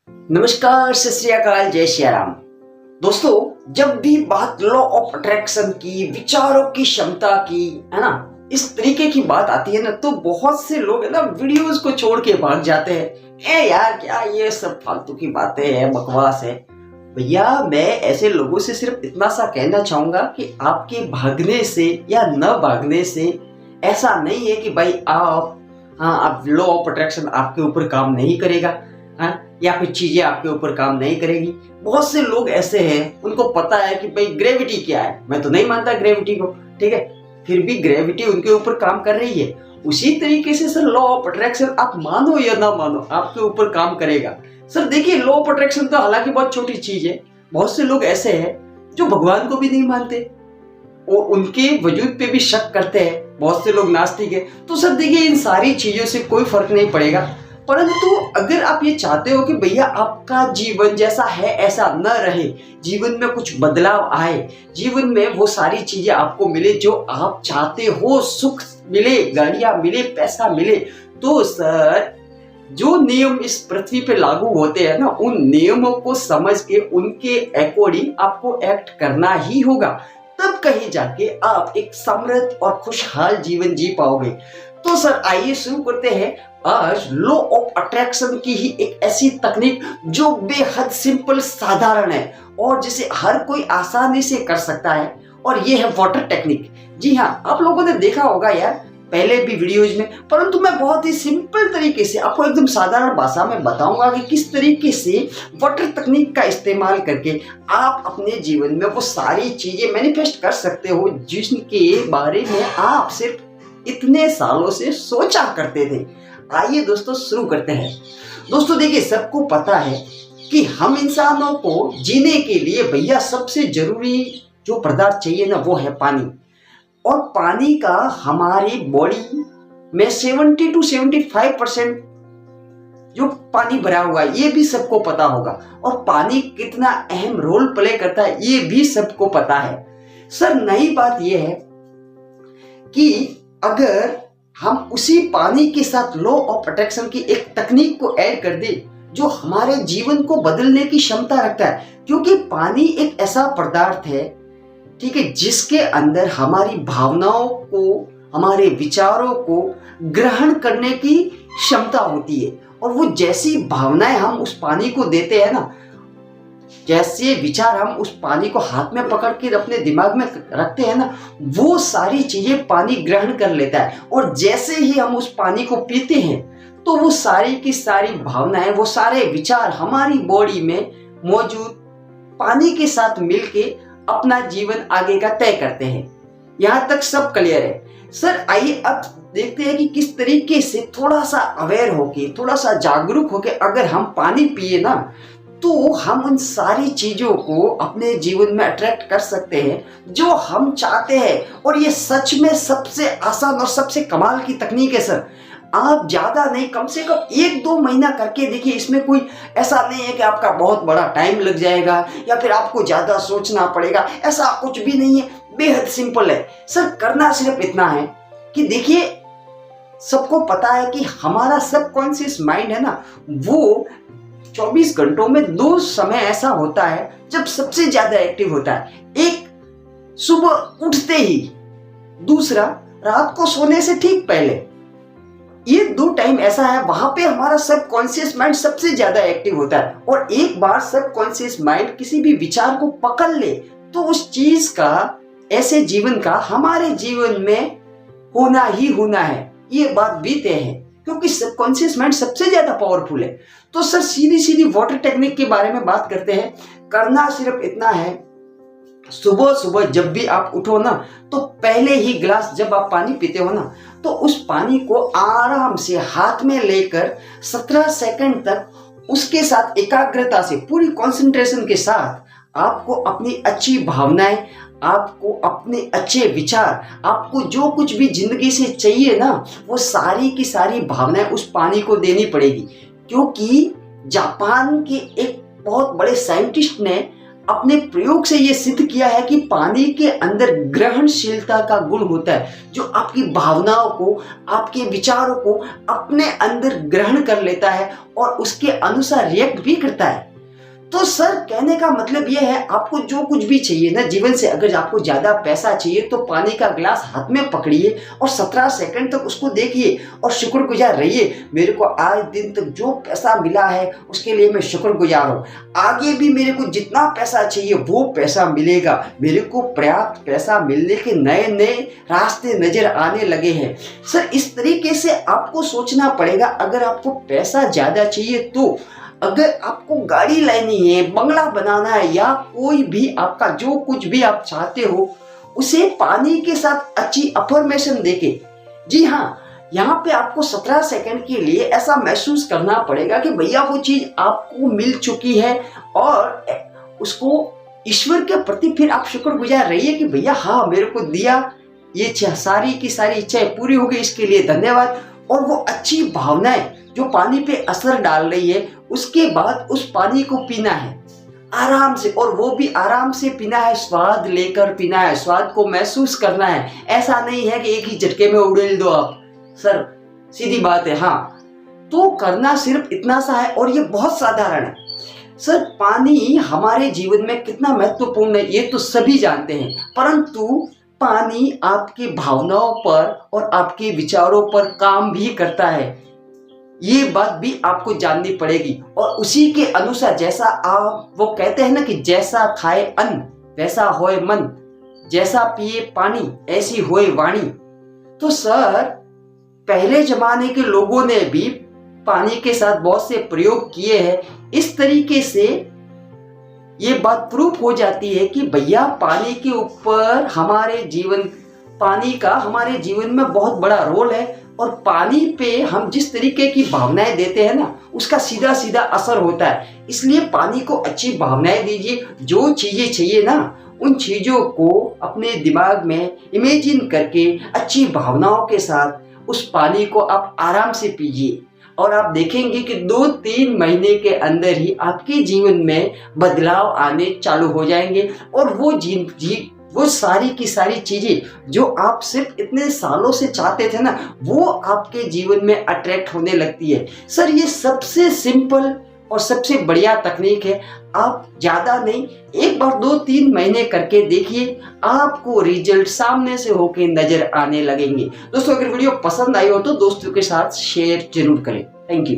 नमस्कार, सत श्री अकाल, जय श्री राम। दोस्तों, जब भी बात लॉ ऑफ अट्रैक्शन की, विचारों की क्षमता की, है ना, इस तरीके की बात आती है ना, तो बहुत से लोग है ना वीडियोस को छोड़ के भाग जाते हैं। ए यार, क्या ये सब फालतू की बातें हैं, बकवास है। भैया, मैं ऐसे लोगों से सिर्फ इतना सा कहना चाहूंगा कि आपके भागने से या न भागने से ऐसा नहीं है कि भाई आप लॉ ऑफ अट्रैक्शन आपके ऊपर काम नहीं करेगा, हाँ, या फिर चीजें आपके ऊपर काम नहीं करेगी। बहुत से लोग ऐसे हैं, उनको पता है कि भाई ग्रेविटी क्या है। मैं तो नहीं मानता ग्रेविटी को, ठीक है, फिर भी ग्रेविटी उनके ऊपर काम कर रही है। उसी तरीके से सर, लॉ ऑफ अट्रैक्शन आप मानो या ना मानो आपके ऊपर काम करेगा। सर देखिए, लॉ ऑफ अट्रैक्शन तो हालांकि बहुत छोटी चीज है। बहुत से लोग ऐसे हैं जो भगवान को भी नहीं मानते और उनके वजूद पे भी शक करते हैं। बहुत से लोग नास्तिक है। तो सर देखिए, इन सारी चीजों से कोई फर्क नहीं पड़ेगा। परंतु अगर आप ये चाहते हो कि भैया आपका जीवन जैसा है ऐसा न रहे, जीवन में कुछ बदलाव आए, जीवन में वो सारी चीजें आपको मिले जो आप चाहते हो, सुख मिले, गाड़ियां मिले, पैसा मिले, तो सर जो नियम इस पृथ्वी पे लागू होते हैं ना, उन नियमों को समझ के उनके अकॉर्डिंग आपको एक्ट करना ही होगा। तब कहीं जाके आप एक समृद्ध और खुशहाल जीवन जी पाओगे। तो सर आइए शुरू करते हैं आज लॉ ऑफ अट्रैक्शन की ही एक ऐसी तकनीक जो बेहद सिंपल, साधारण है और जिसे हर कोई आसानी से कर सकता है, और ये है वाटर टेक्निक। जी हाँ, आप लोगों ने देखा होगा यार पहले भी वीडियोज में, परंतु मैं बहुत ही सिंपल तरीके से आपको एकदम साधारण भाषा में बताऊंगा कि किस तरीके से वाटर तकनीक का इस्तेमाल करके आप अपने जीवन में वो सारी चीजें मैनिफेस्ट कर सकते हो जिनके बारे में आप सिर्फ इतने सालों से सोचा करते थे। आइए दोस्तों शुरू करते हैं। दोस्तों देखिए, सबको पता है कि हम इंसानों को जीने के लिए भैया सबसे जरूरी जो पदार्थ चाहिए ना, वो है पानी। और पानी का हमारी बॉडी में 70 to 75% जो पानी भरा हुआ है, ये भी सबको पता होगा। और पानी कितना अहम रोल प्ले करता है, ये भी सबको पता है। सर नई बात यह है कि अगर हम उसी पानी के साथ लॉ ऑफ अट्रैक्शन की एक तकनीक को ऐड कर दे जो हमारे जीवन को बदलने की क्षमता रखता है, क्योंकि पानी एक ऐसा पदार्थ है, ठीक है, जिसके अंदर हमारी भावनाओं को, हमारे विचारों को ग्रहण करने की क्षमता होती है। और वो जैसी भावनाएं हम उस पानी को देते हैं ना, जैसे विचार हम उस पानी को हाथ में पकड़ के अपने दिमाग में रखते हैं ना, वो सारी चीजें पानी ग्रहण कर लेता है। और जैसे ही हम उस पानी को पीते हैं तो वो सारी की सारी भावनाएं, वो सारे विचार हमारी बॉडी में मौजूद पानी के साथ मिलके अपना जीवन आगे का तय करते हैं। यहां तक सब क्लियर है। सर आइए अब देखते हैं कि किस तरीके से थोड़ा सा अवेयर होके, थोड़ा सा जागरूक होके अगर हम पानी पिए ना, तो हम उन सारी चीजों को अपने जीवन में अट्रैक्ट कर सकते हैं जो हम चाहते हैं। और ये सच में सबसे आसान और सबसे कमाल की तकनीक है सर। आप ज्यादा नहीं, कम से कम 1-2 महीना करके देखिए। इसमें कोई ऐसा नहीं है कि आपका बहुत बड़ा टाइम लग जाएगा या फिर आपको ज्यादा सोचना पड़ेगा, ऐसा कुछ भी नहीं है। बेहद सिंपल है सर। करना सिर्फ इतना है कि देखिए, सबको पता है कि हमारा सबकॉन्शियस माइंड है ना, वो 24 घंटों में 2 समय ऐसा होता है जब सबसे ज्यादा एक्टिव होता है। एक सुबह उठते ही, दूसरा रात को सोने से ठीक पहले। ये 2 टाइम ऐसा है, वहां पे हमारा सबकॉन्शियस माइंड सबसे ज्यादा एक्टिव होता है। और एक बार सबकॉन्शियस माइंड किसी भी विचार को पकड़ ले तो उस चीज का, ऐसे जीवन का हमारे जीवन में होना ही होना है। ये बात भी तय है, क्योंकि सबकॉन्शियस माइंड सबसे ज्यादा पावरफुल है। तो सर सीधी सीधी वाटर टेक्निक के बारे में बात करते हैं। करना सिर्फ इतना है, सुबह सुबह जब भी आप उठो ना, तो पहले ही गिलास जब आप पानी पीते हो ना, तो उस पानी को आराम से हाथ में लेकर 17 सेकंड तक उसके साथ एकाग्रता से, पूरी कंसंट्रेशन के साथ आपको अपनी अच्छी भावनाएं, आपको अपने अच्छे विचार, आपको जो कुछ भी जिंदगी से चाहिए ना, वो सारी की सारी भावनाएं उस पानी को देनी पड़ेगी। क्योंकि जापान के एक बहुत बड़े साइंटिस्ट ने अपने प्रयोग से ये सिद्ध किया है कि पानी के अंदर ग्रहणशीलता का गुण होता है, जो आपकी भावनाओं को, आपके विचारों को अपने अंदर ग्रहण कर लेता है और उसके अनुसार रिएक्ट भी करता है। तो सर कहने का मतलब यह है, आपको जो कुछ भी चाहिए ना जीवन से, अगर आपको ज्यादा पैसा चाहिए तो पानी का गिलास हाथ में पकड़िए और 17 सेकंड तक उसको देखिए और शुक्रगुजार रहिए। मेरे को आज दिन तक जो पैसा मिला है उसके लिए मैं शुक्रगुजार हूँ। आगे भी मेरे को जितना पैसा चाहिए वो पैसा मिलेगा। मेरे को पर्याप्त पैसा मिलने के नए नए रास्ते नजर आने लगे हैं। सर इस तरीके से आपको सोचना पड़ेगा। अगर आपको पैसा ज्यादा चाहिए तो, अगर आपको गाड़ी लेनी है, बंगला बनाना है, या कोई भी आपका जो कुछ भी आप चाहते हो, उसे पानी के साथ अच्छी अफर्मेशन देके, जी हाँ, यहाँ पे आपको 17 सेकंड के लिए ऐसा महसूस करना पड़ेगा कि भैया वो चीज आपको मिल चुकी है और उसको ईश्वर के प्रति फिर आप शुक्रगुजार रहिए कि भैया हाँ मेरे को दिया, ये सारी की सारी इच्छाएं पूरी हो गई, इसके लिए धन्यवाद। और वो अच्छी भावनाएं जो पानी पे असर डाल रही है, उसके बाद उस पानी को पीना है आराम से, और वो भी आराम से पीना है, स्वाद लेकर पीना है, स्वाद को महसूस करना है। ऐसा नहीं है कि एक ही झटके में उड़ेल दो आप, सर सीधी बात है। हाँ, तो करना सिर्फ इतना सा है और ये बहुत साधारण है। सर पानी हमारे जीवन में कितना महत्वपूर्ण है ये तो सभी जानते हैं, परंतु पानी आपकी भावनाओं पर और आपके विचारों पर काम भी करता है, ये बात भी आपको जाननी पड़ेगी। और उसी के अनुसार, जैसा आप वो कहते हैं ना कि जैसा खाए अन्न वैसा होए मन, जैसा पिए पानी ऐसी होए वाणी। तो सर पहले जमाने के लोगों ने भी पानी के साथ बहुत से प्रयोग किए हैं। इस तरीके से ये बात प्रूफ हो जाती है कि भैया पानी के ऊपर पानी का हमारे जीवन में बहुत बड़ा रोल है, और पानी पे हम जिस तरीके की भावनाएं देते हैं ना, उसका सीधा सीधा असर होता है। इसलिए पानी को अच्छी भावनाएं दीजिए। जो चीजें चाहिए ना, उन चीजों को अपने दिमाग में इमेजिन करके अच्छी भावनाओं के साथ उस पानी को आप आराम से पीजिए, और आप देखेंगे कि 2-3 महीने के अंदर ही आपके जीवन में बदलाव आने चालू हो जाएंगे। और वो सारी की सारी चीजें जो आप सिर्फ इतने सालों से चाहते थे ना, वो आपके जीवन में अट्रैक्ट होने लगती है। सर ये सबसे सिंपल और सबसे बढ़िया तकनीक है। आप ज्यादा नहीं, एक बार 2-3 महीने करके देखिए, आपको रिजल्ट सामने से होके नजर आने लगेंगे। दोस्तों अगर वीडियो पसंद आई हो तो दोस्तों के साथ शेयर जरूर करें। Thank you.